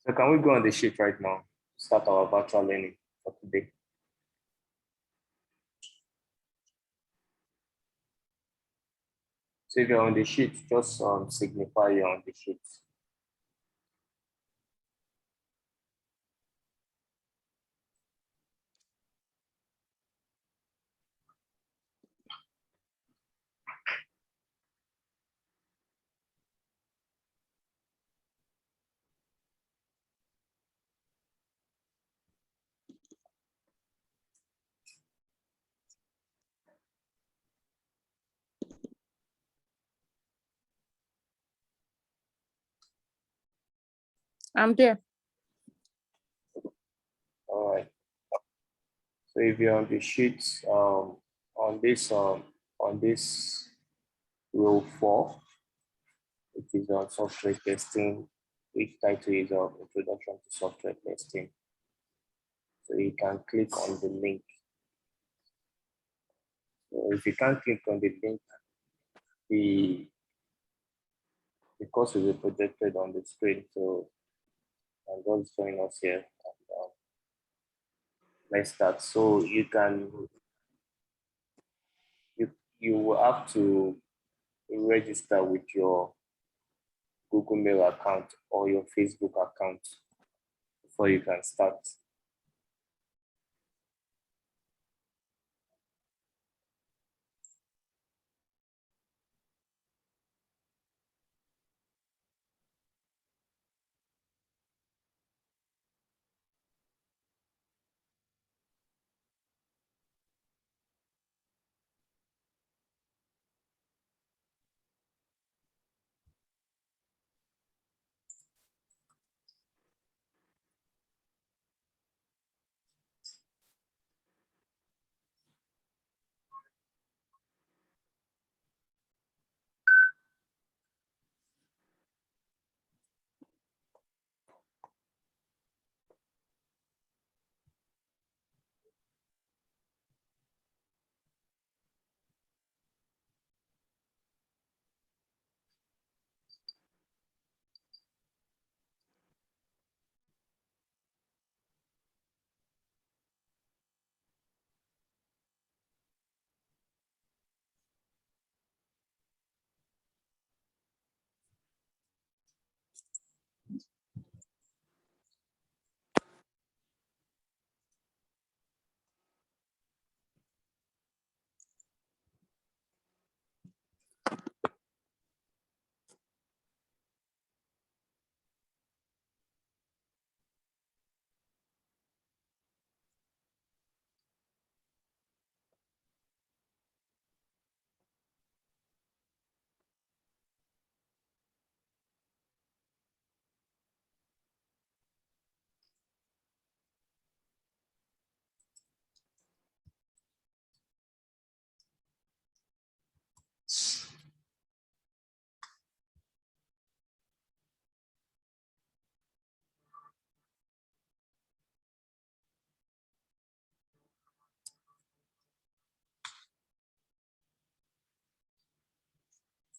So can we go on the sheet right now? Start our virtual learning for today. So if you're on the sheet, just signify you're on the sheet. I'm there. All right. So if you're on the sheet, on this row 4, it is on software testing, which title is Introduction to Software Testing. So you can click on the link. So if you can't click on the link, the course will be projected on the screen. So I'm just join us here. And, let's start. So you will have to register with your Google Mail account or your Facebook account before you can start.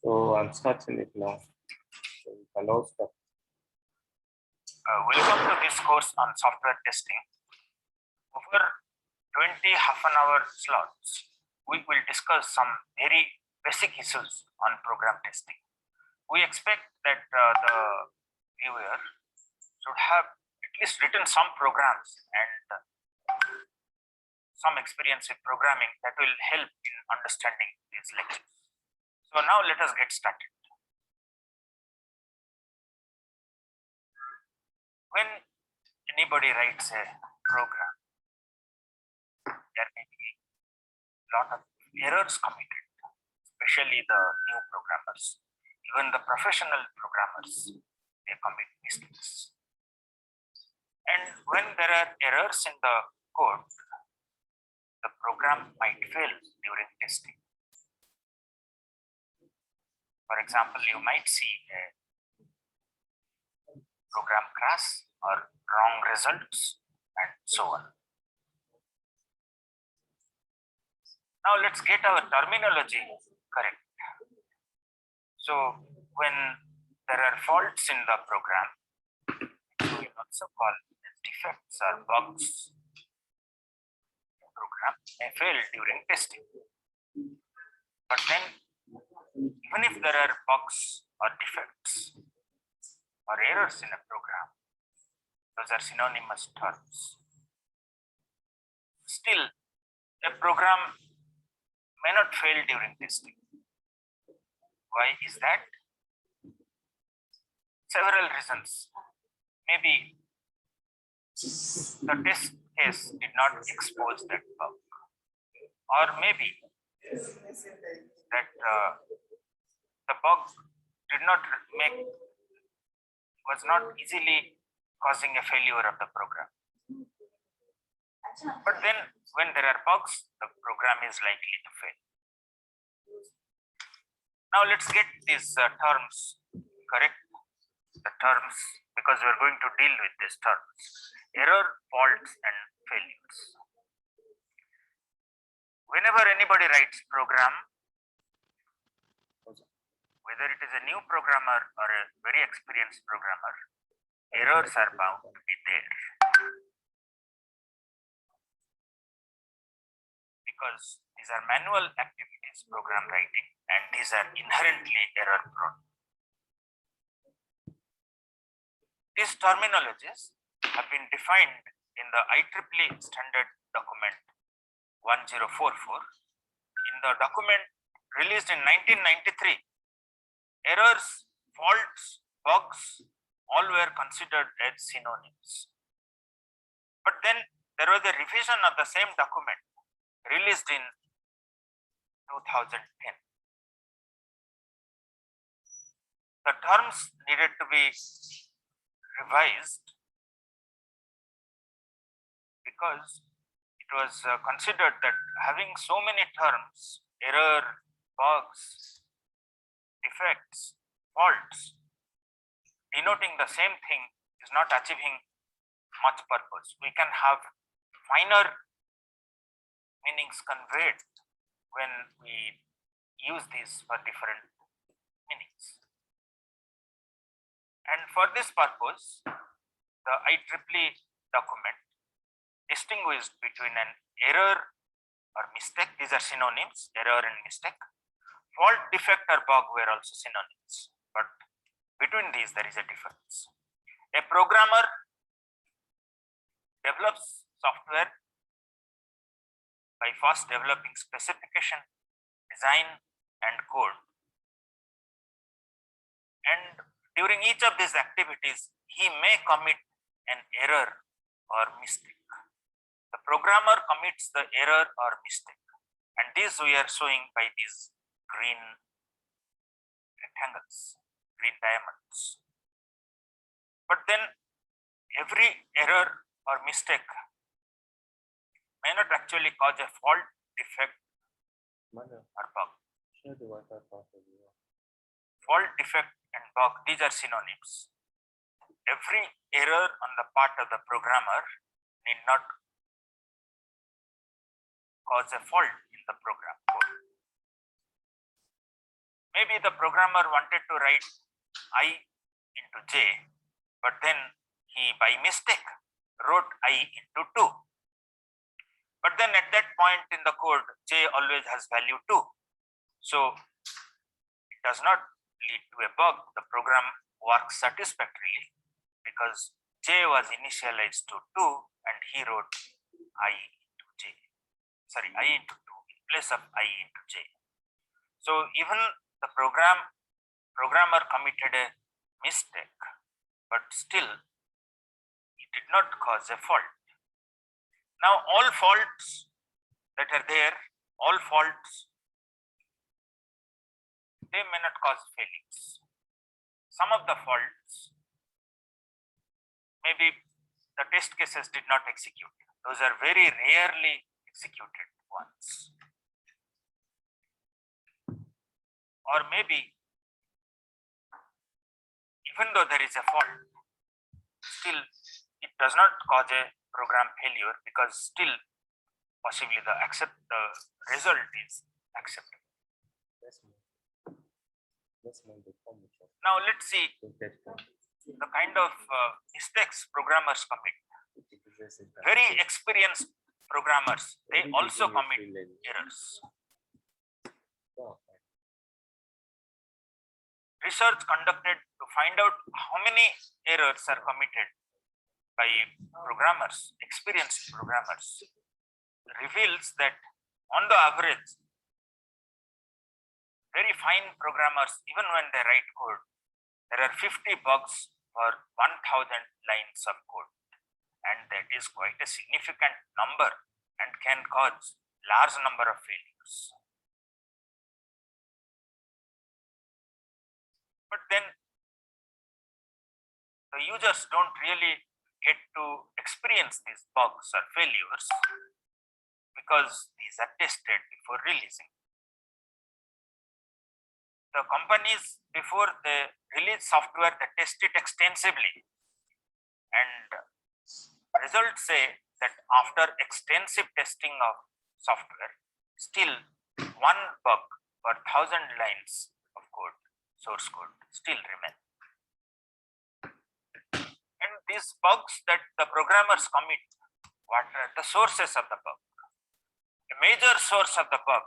So I'm starting it now. So you can all start. Welcome to this course on software testing. Over 20 half-an-hour slots, we will discuss some very basic issues on program testing. We expect that the viewer should have at least written some programs and some experience with programming that will help in understanding these lectures. So now let us get started. When anybody writes a program, there may be a lot of errors committed, especially the new programmers. Even the professional programmers, they commit mistakes. And when there are errors in the code, the program might fail during testing. For example, you might see a program crash or wrong results and so on. Now let's get our terminology correct. So when there are faults in the program, also called as defects or bugs in program may fail during testing. But then, even if there are bugs or defects or errors in a program, those are synonymous terms. Still, a program may not fail during testing. Why is that? Several reasons. Maybe the test case did not expose that bug, or maybe that the bug did not was not easily causing a failure of the program. But then when there are bugs, the program is likely to fail. Now let's get these terms correct. The terms, because we are going to deal with these terms: error, faults, and failures. Whenever anybody writes program, whether it is a new programmer or a very experienced programmer, errors are bound to be there. Because these are manual activities, program writing, and these are inherently error prone. These terminologies have been defined in the IEEE standard document 1044. In the document released in 1993, errors, faults, bugs, all were considered as synonyms. But then there was a revision of the same document released in 2010. The terms needed to be revised because it was considered that having so many terms, error, bugs, defects, faults, denoting the same thing is not achieving much purpose. We can have finer meanings conveyed when we use these for different meanings. And for this purpose, the IEEE document distinguished between an error or mistake, these are synonyms, error and mistake. Fault, defect, or bug were also synonyms, but between these there is a difference. A programmer develops software by first developing specification, design, and code. And during each of these activities, he may commit an error or mistake. The programmer commits the error or mistake, and this we are showing by these green rectangles, green diamonds. But then every error or mistake may not actually cause a fault, defect, or bug. Fault, defect, and bug, these are synonyms. Every error on the part of the programmer need not cause a fault in the program code. Maybe the programmer wanted to write I into J, but then he by mistake wrote I into 2. But then at that point in the code, J always has value 2. So it does not lead to a bug. The program works satisfactorily because J was initialized to 2 and he wrote I into J. Sorry, I into 2 in place of I into J. So even the programmer committed a mistake, but still it did not cause a fault. Now all faults that are there, all faults, they may not cause failures. Some of the faults, maybe the test cases did not execute. Those are very rarely executed ones. Or maybe even though there is a fault, still it does not cause a program failure because still possibly the result is acceptable. Now let's see the kind of mistakes programmers commit. Very experienced programmers, they also commit errors. Research conducted to find out how many errors are committed by programmers, experienced programmers, reveals that on the average, very fine programmers, even when they write code, there are 50 bugs per 1000 lines of code. And that is quite a significant number and can cause large number of failures. But then the users don't really get to experience these bugs or failures because these are tested before releasing. The companies, before they release software, they test it extensively, and results say that after extensive testing of software, still one bug per 1000 lines of code, source code, still remain. And these bugs that the programmers commit, what are the sources of the bug? A major source of the bug,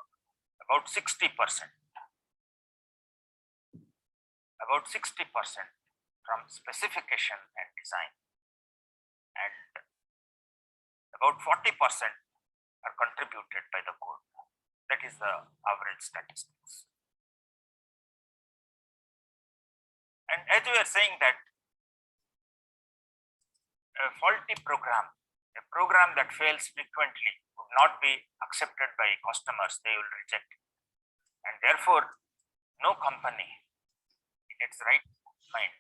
about 60%. About 60% from specification and design, and about 40% are contributed by the code. That is the average statistics. And as we are saying that a faulty program, a program that fails frequently, would not be accepted by customers, they will reject it. And therefore, no company in its right mind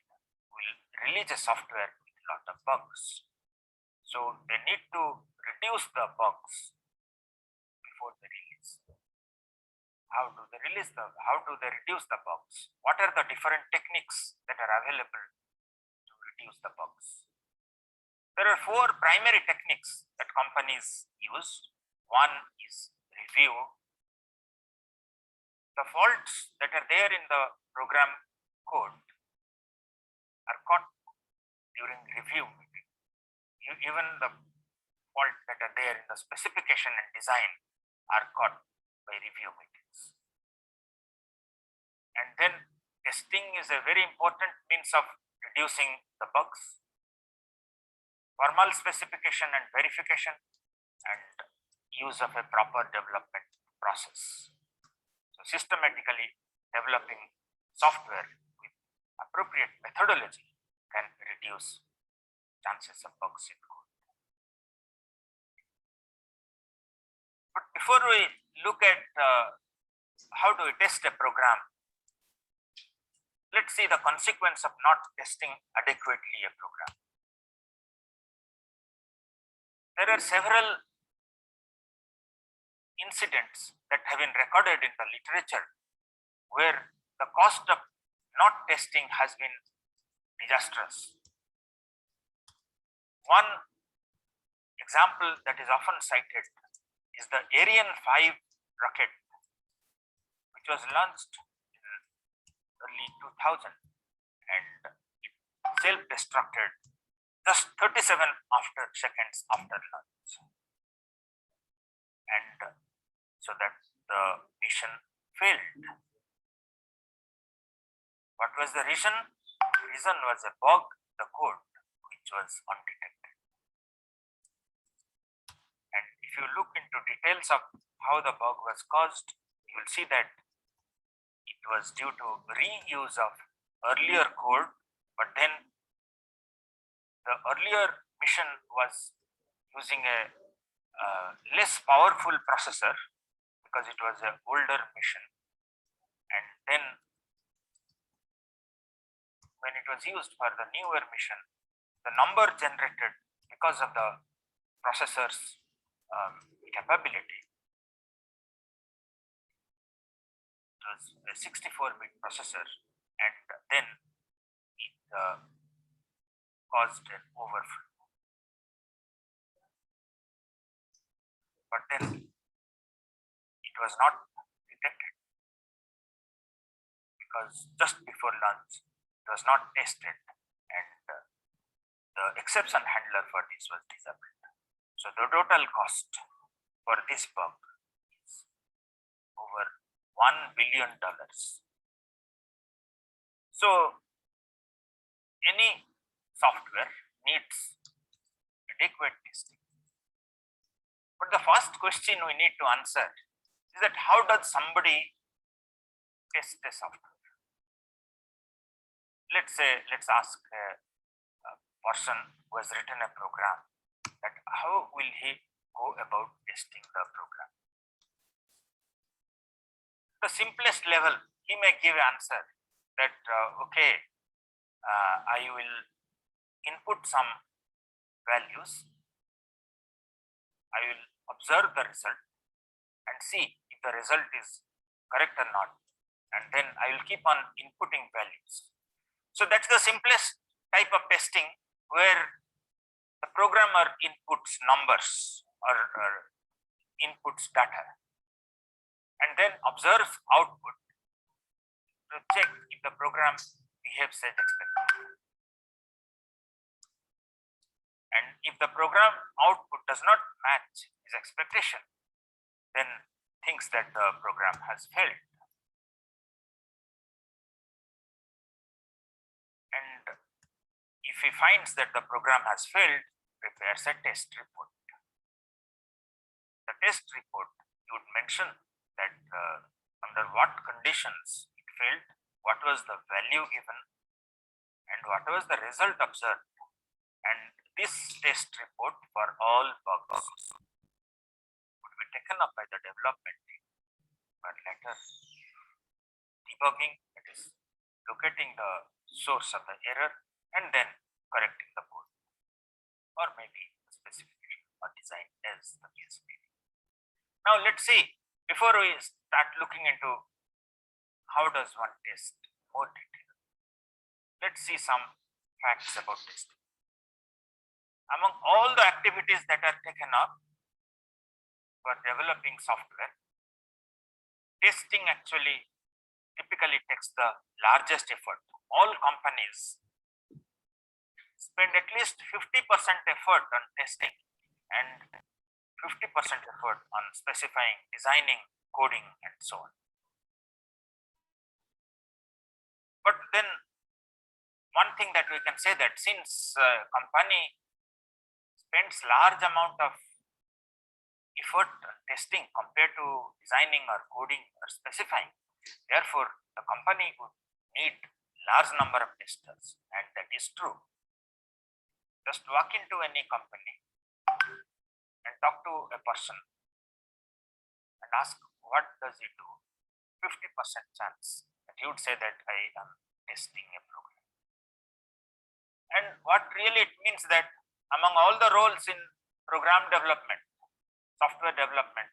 will release a software with a lot of bugs. So they need to reduce the bugs before they release. How do they reduce the bugs? What are the different techniques that are available to reduce the bugs? There are 4 primary techniques that companies use. One is review. The faults that are there in the program code are caught during review meeting. Even the faults that are there in the specification and design are caught by review meetings. And then testing is a very important means of reducing the bugs. Formal specification and verification, and use of a proper development process. So systematically developing software with appropriate methodology can reduce chances of bugs in code. But before we look at how do we test a program, let's see the consequence of not testing adequately a program. There are several incidents that have been recorded in the literature where the cost of not testing has been disastrous. One example that is often cited is the Ariane 5 rocket, which was launched in early 2000, and it self-destructed just 37 seconds after launch. And so that the mission failed. What was the reason? The reason was a bug in the code which was undetected. And if you look into details of how the bug was caused, you will see that it was due to reuse of earlier code, but then the earlier mission was using a less powerful processor because it was an older mission, and then when it was used for the newer mission, the number generated because of the processor's capability, it was a 64-bit processor, and then it caused an overflow. But then it was not detected because just before launch it was not tested, and the exception handler for this was disabled. So the total cost for this bug is over $1 billion. So any software needs adequate testing. But the first question we need to answer is that how does somebody test a software? Let's ask a person who has written a program that how will he go about testing the program? The simplest level, he may give an answer that I will input some values, I will observe the result and see if the result is correct or not, and then I will keep on inputting values. So that's the simplest type of testing, where the programmer inputs numbers or inputs data and then observes output to check if the program behaves as expected. And if the program output does not match his expectation, then thinks that the program has failed. And if he finds that the program has failed, prepares a test report. The test report would mention that under what conditions it failed, what was the value given, and what was the result observed. And this test report for all bugs would be taken up by the development team for later debugging, that is locating the source of the error and then correcting the code, or maybe the specification or design as the case may be. Now let's see, before we start looking into how does one test more detail, let's see some facts about testing. Among all the activities that are taken up for developing software, testing actually typically takes the largest effort. All companies spend at least 50% effort on testing and 50% effort on specifying, designing, coding, and so on. But then one thing that we can say, that since a company spends large amount of effort on testing compared to designing or coding or specifying, therefore the company would need large number of testers, and that is true. Just walk into any company and talk to a person and ask what does he do, 50% chance that he would say that I am testing a program. And what really it means that among all the roles in program development, software development,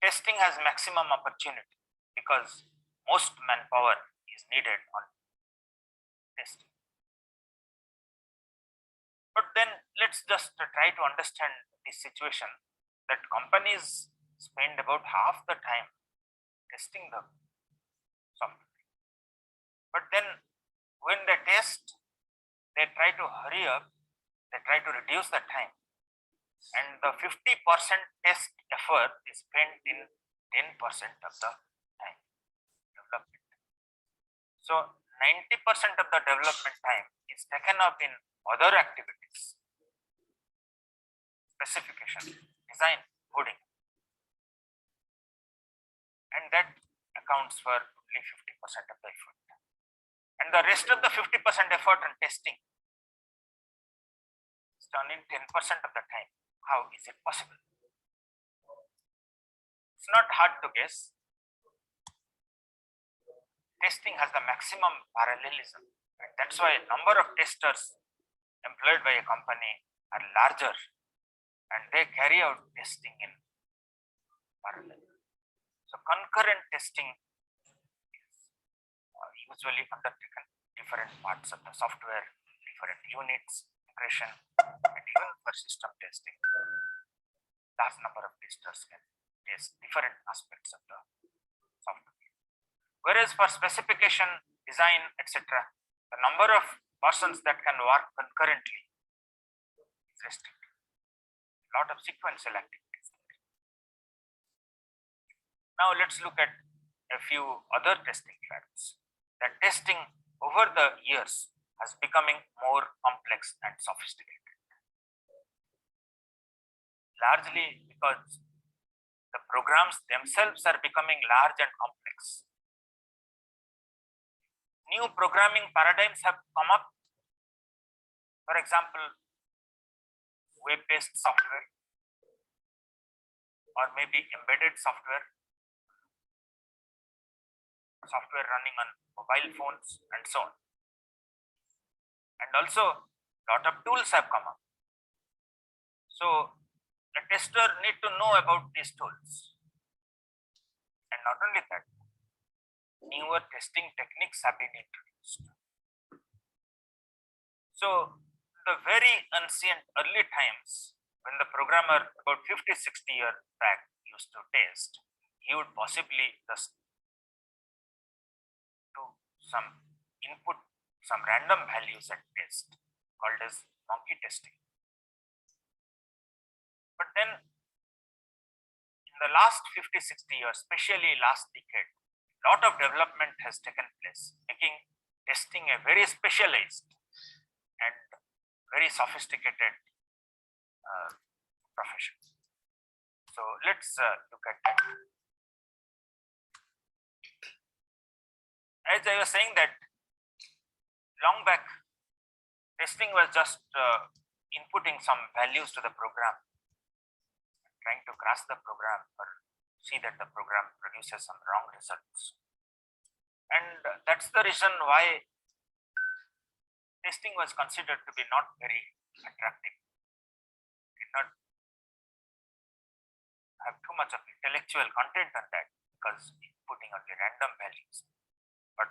testing has maximum opportunity because most manpower is needed on testing. But then let's just try to understand this situation, that companies spend about half the time testing the software. But then when they test, they try to hurry up, they try to reduce the time. And the 50% test effort is spent in 10% of the time development. So 90% of the development time is taken up in other activities, specification, design, coding, and that accounts for only 50% of the effort. And the rest of the 50% effort on testing is done in 10% of the time. How is it possible? It's not hard to guess. Testing has the maximum parallelism, and that's why a number of testers employed by a company are larger, and they carry out testing in parallel. So concurrent testing is usually undertaken different parts of the software, different units, integration, and even for system testing, large number of testers can test different aspects of the software. Whereas for specification, design, etc., the number of persons that can work concurrently testing. A lot of sequential activities. Now let's look at a few other testing facts. That testing over the years has becoming more complex and sophisticated. Largely because the programs themselves are becoming large and complex. New programming paradigms have come up. For example, web-based software, or maybe embedded software, software running on mobile phones, and so on. And also, a lot of tools have come up. So, the tester need to know about these tools. And not only that, newer testing techniques have been introduced. So, the very ancient early times when the programmer about 50-60 years back used to test, he would possibly just do some input, some random values at test called as monkey testing. But then in the last 50-60 years, especially last decade, a lot of development has taken place, making testing a very specialized and very sophisticated profession. So let's look at that. As I was saying that long back, testing was just inputting some values to the program, trying to crash the program or see that the program produces some wrong results. And that's the reason why testing was considered to be not very attractive. It did not have too much of intellectual content on that because inputting only random values. But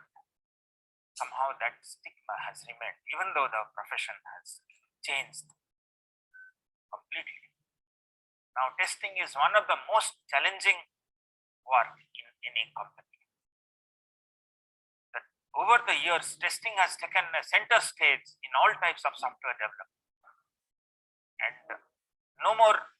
somehow that stigma has remained, even though the profession has changed completely. Now, testing is one of the most challenging work in any company. But over the years, testing has taken a center stage in all types of software development. And no more